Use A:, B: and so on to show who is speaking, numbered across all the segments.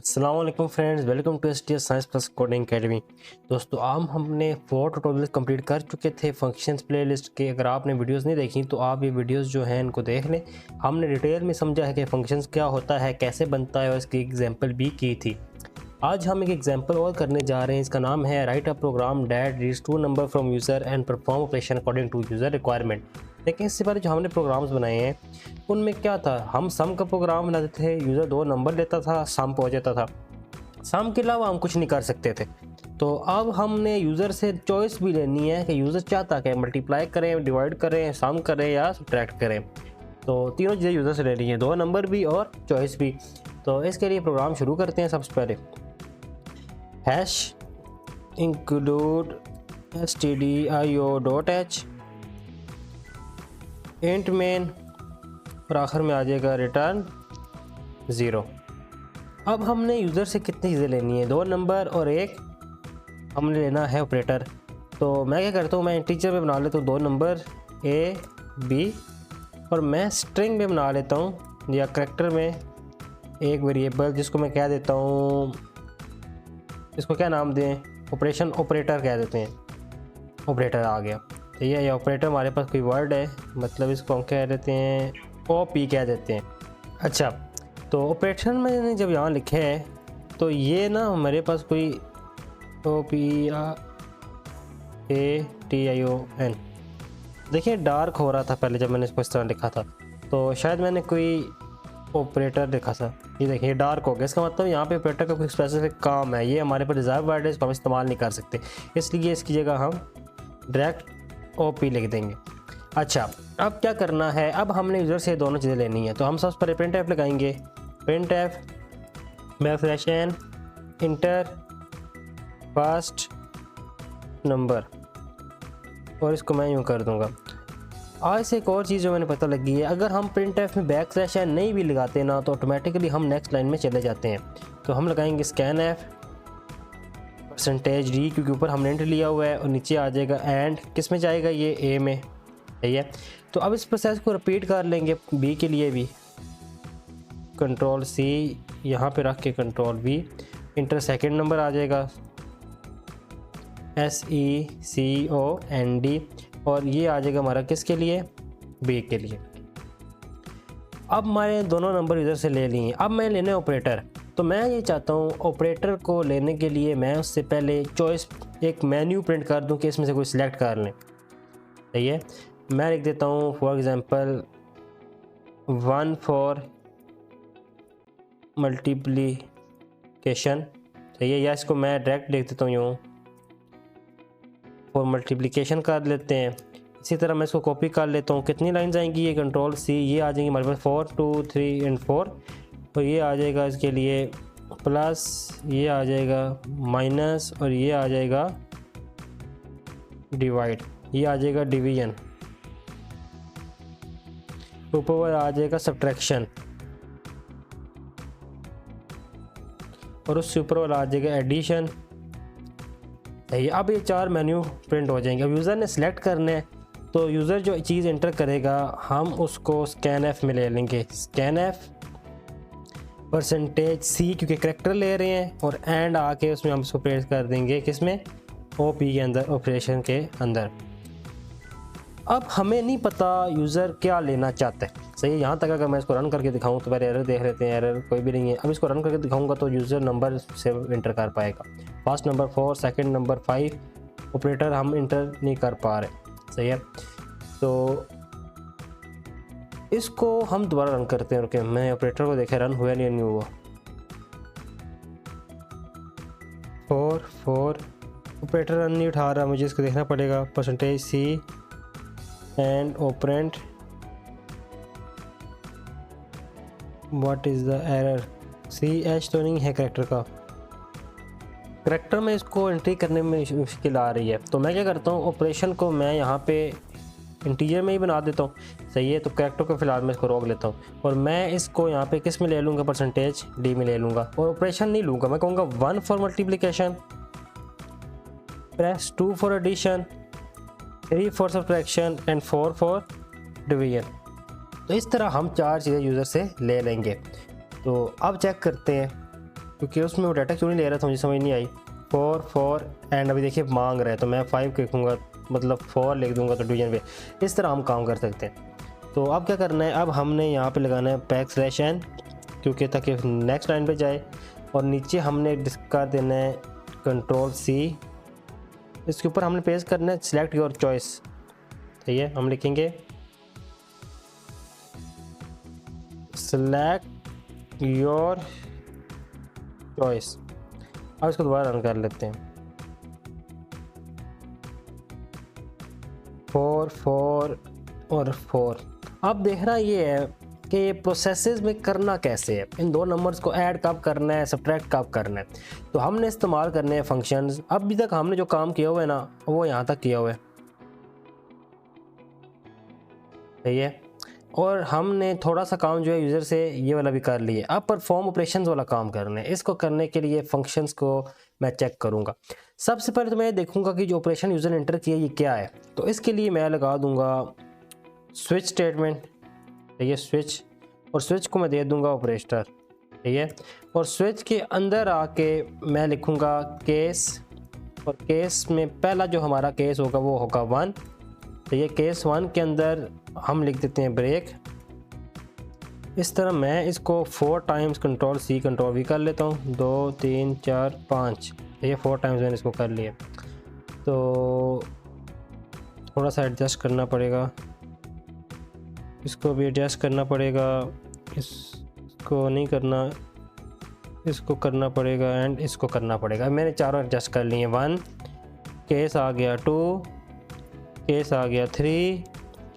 A: अस्सलाम वालेकुम friends, welcome to STS science plus coding academy. दोस्तों हमने 4 ट्यूटोरियल्स कंप्लीट कर चुके थे फंक्शंस प्लेलिस्ट के। अगर आपने वीडियोस नहीं देखी तो आप ये वीडियोस जो हैं इनको देख लें। हमने डिटेल में समझा है कि फंक्शंस क्या होता है, कैसे बनता है और इसकी एग्जांपल भी की थी। आज हम एक एग्जांपल और करने जा रहे हैं। इसका नाम है write a program that reads 2 number from user and perform operation according to user requirement. लेकिन इससे पहले जो हमने प्रोग्राम्स बनाए हैं उनमें क्या था, हम सम का प्रोग्राम बनाते थे। यूज़र 2 नंबर लेता था, सम पहुँच जाता था। सम के अलावा हम कुछ नहीं कर सकते थे। तो अब हमने यूज़र से चॉइस भी लेनी है कि यूज़र चाहता है मल्टीप्लाई करें, डिवाइड करें, सम करें या सब्ट्रैक्ट करें। तो तीनों चीज़ें यूज़र से लेनी है, 2 नंबर भी और चॉइस भी। तो इसके लिए प्रोग्राम शुरू करते हैं। सबसे पहले hash include stdio.h int main और आखिर में आ जाएगा रिटर्न 0। अब हमने यूज़र से कितनी चीज़ें लेनी है, 2 नंबर और एक हमने लेना है ऑपरेटर। तो मैं क्या करता हूँ, मैं इंटीजर में बना लेता हूँ 2 नंबर A B और मैं स्ट्रिंग में बना लेता हूँ या करैक्टर में एक वेरिएबल जिसको मैं कह देता हूँ, इसको क्या नाम दें, ऑपरेशन ऑपरेटर कह देते हैं। ऑपरेटर आ गया, तो ये ऑपरेटर हमारे पास कोई वर्ड है, मतलब इसको हम कह देते हैं OP कह देते हैं। अच्छा, तो ऑपरेशन मैंने जब यहाँ लिखे है तो ये ना हमारे पास कोई OPATION, देखिए डार्क हो रहा था पहले जब मैंने इसको इस तरह लिखा था, तो शायद मैंने कोई ऑपरेटर लिखा था। ये देखिए डार्क हो गया, इसका मतलब यहाँ पे ऑपरेटर का कोई स्पेसिफिक काम है। ये हमारे पास रिजर्व वर्ड है, इसको हम इस्तेमाल नहीं कर सकते, इसलिए इसकी जगह हम डायरेक्ट OP लिख देंगे। अच्छा, अब क्या करना है, अब हमने यूज़र से दोनों चीज़ें लेनी है। तो हम सबसे पहले प्रिंट एफ लगाएंगे। Print F backslash inter first number, और इसको मैं यूँ कर दूँगा। आज से एक और चीज़ जो मैंने पता लगी है, अगर हम प्रिंट एफ में बैकस्लैश नहीं भी लगाते ना तो ऑटोमेटिकली हम नेक्स्ट लाइन में चले जाते हैं। तो हम लगाएंगे स्कैन एफ %d, क्योंकि ऊपर हमने इंट लिया हुआ है, और नीचे आ जाएगा एंड, किस में जाएगा, ये A में, सही है। तो अब इस प्रोसेस को रिपीट कर लेंगे B के लिए भी। कंट्रोल C यहाँ पे रख के control V, enter second number आ जाएगा SECOND, और ये आ जाएगा हमारा किसके लिए, B के लिए। अब हमारे दोनों नंबर यूज़र से ले लिए। अब मैं लेने ऑपरेटर, तो मैं ये चाहता हूँ ऑपरेटर को लेने के लिए मैं उससे पहले चॉइस एक मेन्यू प्रिंट कर दूँ कि इसमें से कोई सिलेक्ट कर लें, सही है। मैं लिख देता हूँ फॉर एग्ज़ाम्पल 1 फॉर मल्टीप्लिकेशन, सही है, या इसको मैं डायरेक्ट लिख देता हूँ यूँ फॉर मल्टीप्लिकेशन कर लेते हैं। इसी तरह मैं इसको कॉपी कर लेता हूँ। कितनी लाइन्स आएंगी, ये कंट्रोल C, ये आ जाएंगी हमारे पास 4 2 3 एंड 4, और ये आ जाएगा इसके लिए प्लस, ये आ जाएगा माइनस, और ये आ जाएगा डिवाइड, ये आ जाएगा डिवीजन, ऊपर आ जाएगा सब्ट्रैक्शन, और उससे ऊपर वाला आ जाएगा एडिशन, सही है। अब ये 4 मेन्यू प्रिंट हो जाएंगे। अब यूज़र ने सिलेक्ट करना है, तो यूज़र जो चीज़ एंटर करेगा हम उसको स्कैन एफ में ले लेंगे। स्कैन एफ %C, क्योंकि करैक्टर ले रहे हैं, और एंड आके उसमें हम इसको प्रेस कर देंगे किसमें, OP के अंदर, ऑपरेशन के अंदर। अब हमें नहीं पता यूज़र क्या लेना चाहता है, सही है। यहाँ तक अगर मैं इसको रन करके दिखाऊँ तो पहले एरर देख लेते हैं, एरर कोई भी नहीं है। अब इसको रन करके दिखाऊंगा तो यूज़र नंबर से इंटर कर पाएगा। First number 4, second number 5, operator हम इंटर नहीं कर पा रहे, सही है। तो इसको हम दोबारा रन करते हैं। रुके, मैं ऑपरेटर को देखे रन हुआ नहीं हुआ। 4 ऑपरेटर रन नहीं उठा रहा, मुझे इसको देखना पड़ेगा। %C and operand, what is the error, CH तो नहीं है करैक्टर का, करैक्टर में इसको एंट्री करने में मुश्किल आ रही है। तो मैं क्या करता हूँ, ऑपरेशन को मैं यहाँ पे इंटीजर में ही बना देता हूँ, सही है। तो करैक्टर को फिलहाल मैं इसको रोक लेता हूँ, और मैं इसको यहाँ पे किस में ले लूँगा, %D में ले लूँगा, और ऑपरेशन नहीं लूँगा। मैं कहूँगा 1 for multiplication, press 2 for addition, 3 for subtraction and 4 for division. तो इस तरह हम 4 चीज़ें यूज़र से ले लेंगे। तो अब चेक करते हैं क्योंकि उसमें वो डाटा क्यों नहीं ले रहा था मुझे समझ नहीं आई। 4 एंड अभी देखिए मांग रहा है तो मैं 5 लिखूँगा, मतलब 4 लिख दूँगा तो डिवीजन पे। इस तरह हम काम कर सकते हैं। तो अब क्या करना है, अब हमने यहाँ पे लगाना है \n, क्योंकि ताकि नेक्स्ट लाइन पे जाए, और नीचे हमने कर देना है Ctrl+C। इसके ऊपर हमने पेस्ट करना है सिलेक्ट योर चॉइस। सही है, हम लिखेंगे सिलेक्ट योर चॉइस। अब इसको दोबारा रन कर लेते हैं। 4 और 4। अब देखना ये है कि प्रोसेसेस में करना कैसे है, इन दो नंबर्स को ऐड कब करना है, सब्ट्रैक्ट कब करना है। तो हमने इस्तेमाल करने हैं फंक्शंस। अभी तक हमने जो काम किया हुआ है ना वो यहाँ तक किया हुआ है, सही है। और हमने थोड़ा सा काम जो है यूज़र से ये वाला भी कर लिया। अब परफॉर्म ऑपरेशंस वाला काम करना है। इसको करने के लिए फंक्शंस को मैं चेक करूँगा। सबसे पहले तो मैं देखूँगा कि जो ऑपरेशन यूज़र ने एंटर किया ये क्या है। तो इसके लिए मैं लगा दूँगा स्विच स्टेटमेंट, ठीक है, स्विच, और स्विच को मैं दे दूँगा ऑपरेटर, ठीक है। और स्विच के अंदर आके मैं लिखूँगा केस, और केस में पहला जो हमारा केस होगा वो होगा 1। तो ये केस 1 के अंदर हम लिख देते हैं ब्रेक। इस तरह मैं इसको 4 टाइम्स Ctrl+C Ctrl+V कर लेता हूँ, 2 3 4 5। ये 4 टाइम्स मैंने इसको कर लिया। तो थोड़ा सा एडजस्ट करना पड़ेगा, इसको भी एडजस्ट करना पड़ेगा, इसको नहीं करना, इसको करना पड़ेगा एंड इसको करना पड़ेगा। मैंने चारों एडजस्ट कर लिए। 1 केस आ गया, 2 केस आ गया, 3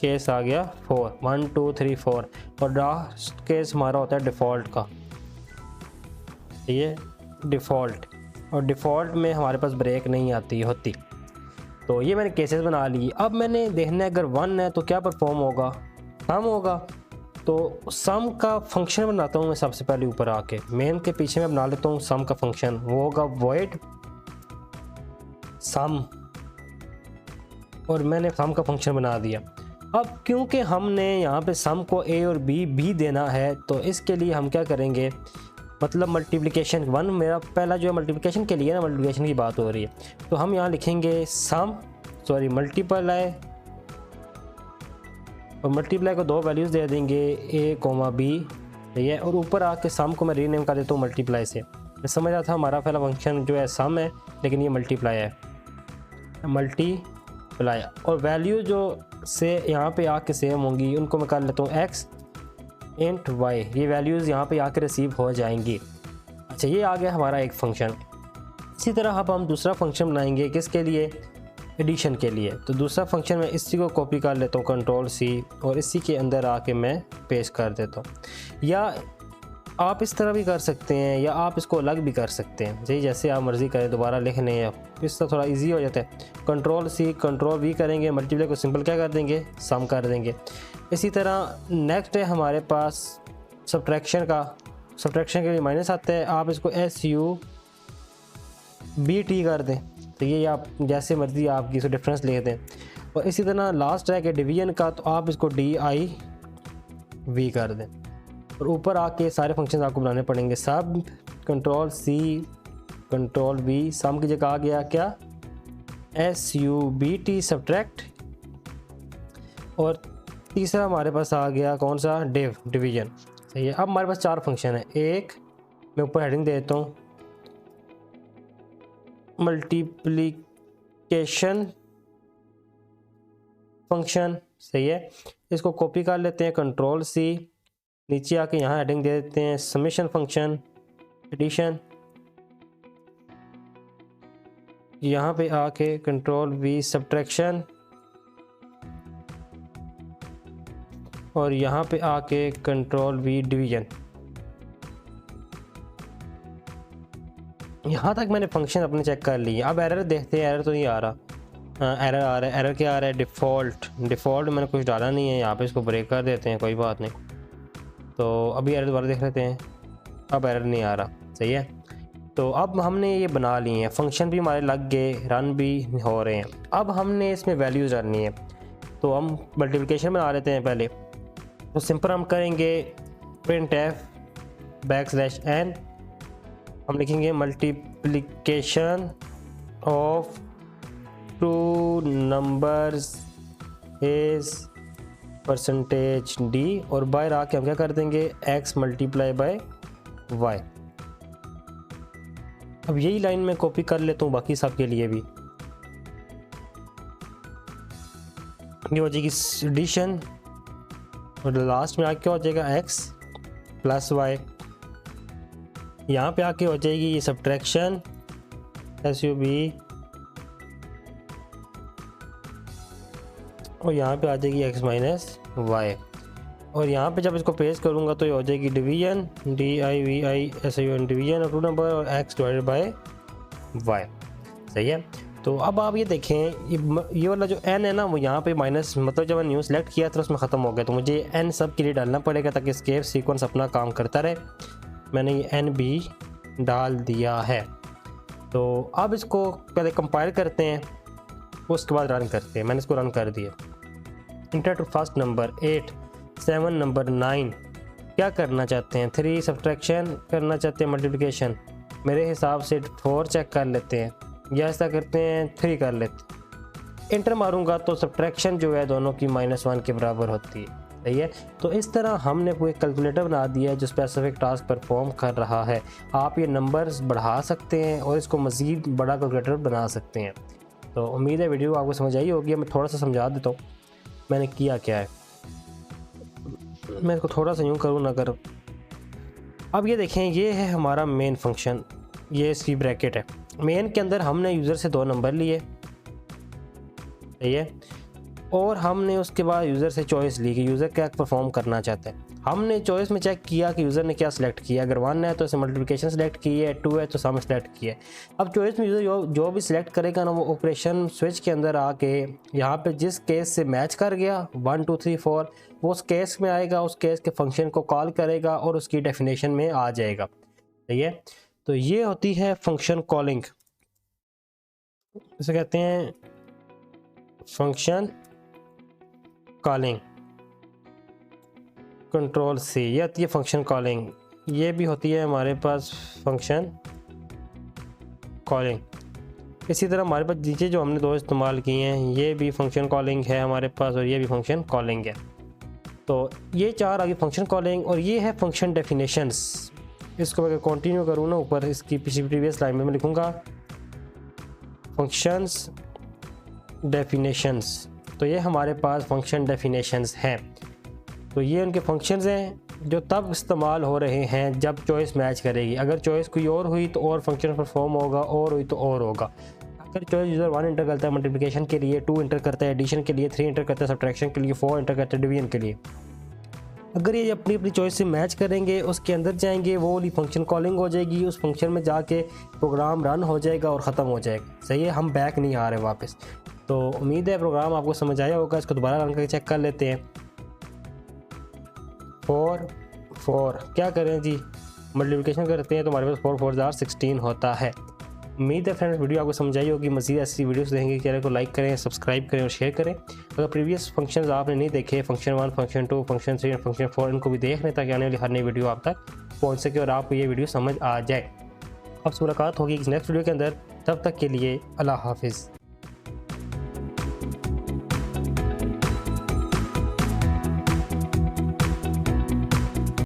A: केस आ गया, 4। 1 2 3 4। और लास्ट केस हमारा होता है डिफ़ॉल्ट का, ये डिफ़ॉल्ट, और डिफ़ॉल्ट में हमारे पास ब्रेक नहीं आती होती। तो ये मैंने केसेस बना लिए। अब मैंने देखना है अगर 1 है तो क्या परफॉर्म होगा, सम होगा। तो सम का फंक्शन बनाता हूँ मैं सबसे पहले। ऊपर आके मेन के पीछे मैं बना लेता हूँ सम का फंक्शन, वो होगा void सम, और मैंने सम का फंक्शन बना दिया। अब क्योंकि हमने यहाँ पे सम को a और b भी देना है तो इसके लिए हम क्या करेंगे, मतलब मल्टीप्लिकेशन 1 मेरा पहला जो है मल्टीप्लिकेशन के लिए ना, मल्टीप्लिकेशन की बात हो रही है। तो हम यहाँ लिखेंगे मल्टीप्लाई, और मल्टीप्लाई को 2 वैल्यूज़ दे देंगे a, b, ठीक है। और ऊपर आके सम को मैं रीनेम कर देता हूँ मल्टीप्लाई से। मैं समझ रहा था हमारा पहला फंक्शन जो है सम है, लेकिन ये मल्टीप्लाई है, मल्टीप्लाई। और वैल्यू जो से यहाँ पे आके सेम होंगी उनको मैं कर लेता हूँ x इंट y। ये वैल्यूज़ यहाँ पे आके रिसीव हो जाएंगी। अच्छा, ये आ गया हमारा एक फंक्शन। इसी तरह अब हम दूसरा फंक्शन बनाएंगे, किसके लिए, एडिशन के लिए। तो दूसरा फंक्शन मैं इसी को कॉपी कर लेता हूँ Ctrl+C, और इसी के अंदर आके मैं पेस्ट कर देता हूँ। या आप इस तरह भी कर सकते हैं, या आप इसको अलग भी कर सकते हैं, जैसे आप मर्ज़ी करें। दोबारा लिखने या इस तरह थोड़ा इजी हो जाता है। Ctrl+C Ctrl+V करेंगे, मल्टीप्लाई को सिंपल क्या कर देंगे, सम कर देंगे। इसी तरह नेक्स्ट है हमारे पास सब्ट्रैक्शन का। सब्ट्रैक्शन के लिए माइनस आता है, आप इसको SUBT कर दें। तो ये आप जैसे मर्ज़ी आपकी इसको डिफरेंस लिख दें। और इसी तरह लास्ट है कि डिवीजन का, तो आप इसको DIV कर दें। और ऊपर आके सारे फंक्शन आपको बनाने पड़ेंगे। सब Ctrl+C Ctrl+V, सम की जगह आ गया क्या, SUBT सब्ट्रैक्ट। और तीसरा हमारे पास आ गया कौन सा, डिवीजन, सही है। अब हमारे पास 4 फंक्शन है। एक मैं ऊपर हेडिंग दे देता हूँ मल्टीप्लिकेशन फंक्शन, सही है। इसको कॉपी कर लेते हैं Ctrl+C, नीचे आके यहाँ हेडिंग दे देते हैं समेशन फंक्शन एडिशन। यहाँ पे आके Ctrl+V सब्ट्रैक्शन, और यहाँ पे आके Ctrl+V डिवीजन। यहाँ तक मैंने फंक्शन अपने चेक कर लिए। अब एरर देखते हैं, एरर तो नहीं आ रहा। एरर आ रहा है। एरर क्या आ रहा है, डिफ़ॉल्ट मैंने कुछ डाला नहीं है यहाँ पे, इसको ब्रेक कर देते हैं, कोई बात नहीं। तो अभी एरर दोबारा देख लेते हैं। अब एरर नहीं आ रहा, सही है। तो अब हमने ये बना लिए हैं, फंक्शन भी हमारे लग गए, रन भी हो रहे हैं। अब हमने इसमें वैल्यूज़ डालनी है। तो हम मल्टीप्लिकेशन बना लेते हैं पहले। तो सिंपल हम करेंगे printf \n। हम लिखेंगे multiplication of two numbers is percentage D, और बाहर आके हम क्या कर देंगे x मल्टीप्लाई बाय y। अब यही लाइन में कॉपी कर लेता हूँ बाकी सब के लिए भी। ये हो जाएगी एडिशन और लास्ट में आके क्या हो जाएगा x प्लस y। यहाँ पे आके हो जाएगी ये सब्ट्रैक्शन SUB, और यहाँ पे आ जाएगी x माइनस y, और यहाँ पे जब इसको पेस्ट करूँगा तो ये हो जाएगी division DIVISION division of two number और x डिवाइडेड बाय y। सही है। तो अब आप ये देखें ये वाला जो n है ना वो यहाँ पे माइनस, मतलब जब मैंने न्यू सेलेक्ट किया तो उसमें ख़त्म हो गया, तो मुझे n सब के लिए डालना पड़ेगा ताकि एस्केप सीक्वेंस अपना काम करता रहे। मैंने ये n भी डाल दिया है। तो अब इसको पहले कंपाइल करते हैं, उसके बाद रन करते हैं। मैंने इसको रन कर दिया। Enter two first number 8 7 number 9, क्या करना चाहते हैं 3 सब्ट्रैक्शन करना चाहते हैं मल्टीप्लिकेशन, मेरे हिसाब से 4 चेक कर लेते हैं या ऐसा करते हैं 3 कर लेते हैं। इंटर मारूंगा तो सब्ट्रैक्शन जो है दोनों की -1 के बराबर होती है। सही है। तो इस तरह हमने कोई कैलकुलेटर बना दिया है जो स्पेसिफिक टास्क परफॉर्म कर रहा है। आप ये नंबर्स बढ़ा सकते हैं और इसको मज़ीद बड़ा कैलकुलेटर बना सकते हैं। तो उम्मीद है वीडियो आपको समझ आई होगी। मैं थोड़ा सा समझा देता हूँ मैंने किया क्या है। मैं इसको थोड़ा सा यूँ करूँ ना कर। अब ये देखें ये है हमारा मेन फंक्शन, ये इसकी ब्रैकेट है। मेन के अंदर हमने यूज़र से 2 नंबर लिए, सही है, और हमने उसके बाद यूज़र से चॉइस ली कि यूज़र क्या परफॉर्म करना चाहता है। हमने चॉइस में चेक किया कि यूज़र ने क्या सिलेक्ट किया। अगर 1 है तो इसे मल्टीप्लिकेशन सेलेक्ट की है, 2 है तो सम सेलेक्ट किया है। अब चॉइस में यूज़र जो भी सिलेक्ट करेगा ना वो ऑपरेशन स्विच के अंदर आके यहाँ पे जिस केस से मैच कर गया 1 2 3 4 वो उस केस में आएगा, उस केस के फंक्शन को कॉल करेगा और उसकी डेफिनेशन में आ जाएगा। सही है। तो ये होती है फंक्शन कॉलिंग, इसे कहते हैं फंक्शन कॉलिंग। कंट्रोल C ये आती है फंक्शन कॉलिंग। ये भी होती है हमारे पास फंक्शन कॉलिंग। इसी तरह हमारे पास नीचे जो हमने 2 इस्तेमाल किए हैं ये भी फंक्शन कॉलिंग है हमारे पास, और ये भी फंक्शन कॉलिंग है। तो ये 4 आगे फंक्शन कॉलिंग, और ये है फंक्शन डेफिनेशंस। इसको अगर कंटिन्यू करूँ ना ऊपर इसकी प्रीवियस लाइन में मैं लिखूँगा फंक्शंस डेफिनेशंस। तो ये हमारे पास फंक्शन डेफिनेशंस हैं। तो ये उनके फंक्शंस हैं जो तब इस्तेमाल हो रहे हैं जब चॉइस मैच करेगी। अगर चॉइस कोई और हुई तो और फंक्शन परफॉर्म होगा, और हुई तो और होगा। अगर चॉइस यूज़र 1 इंटर करता है मल्टीप्लिकेशन के लिए, 2 इंटर करता है एडिशन के लिए, 3 इंटर करता है सब्ट्रैक्शन के लिए, 4 इंटर करता है डिवीजन के लिए, अगर ये अपनी अपनी चॉइस से मैच करेंगे उसके अंदर जाएंगे वो वाली फंक्शन कॉलिंग हो जाएगी। उस फंक्शन में जाके प्रोग्राम रन हो जाएगा और ख़त्म हो जाएगा। सही है। हम बैक नहीं आ रहे वापस। तो उम्मीद है प्रोग्राम आपको समझ आया होगा। इसको दोबारा रन करके चेक कर लेते हैं। 4 क्या करें जी, मल्टीप्लिकेशन करते हैं तो हमारे पास 4 4 जार 16 होता है। उम्मीद है फ्रेंड्स वीडियो आपको समझ आई होगी। मज़ीद ऐसी वीडियोस देखेंगे चैनल को लाइक करें, सब्सक्राइब करें और शेयर करें। अगर प्रीवियस फंक्शंस आपने नहीं देखे, फंक्शन 1 फंक्शन 2 फंक्शन 3 फंक्शन 4, इनको भी देख लें ताकि आने वाली हर नई वीडियो आप तक पहुँच सके और आपको ये वीडियो समझ आ जाए। अब मुलाकात होगी नेक्स्ट वीडियो के अंदर। तब तक के लिए अल्लाह हाफिज़।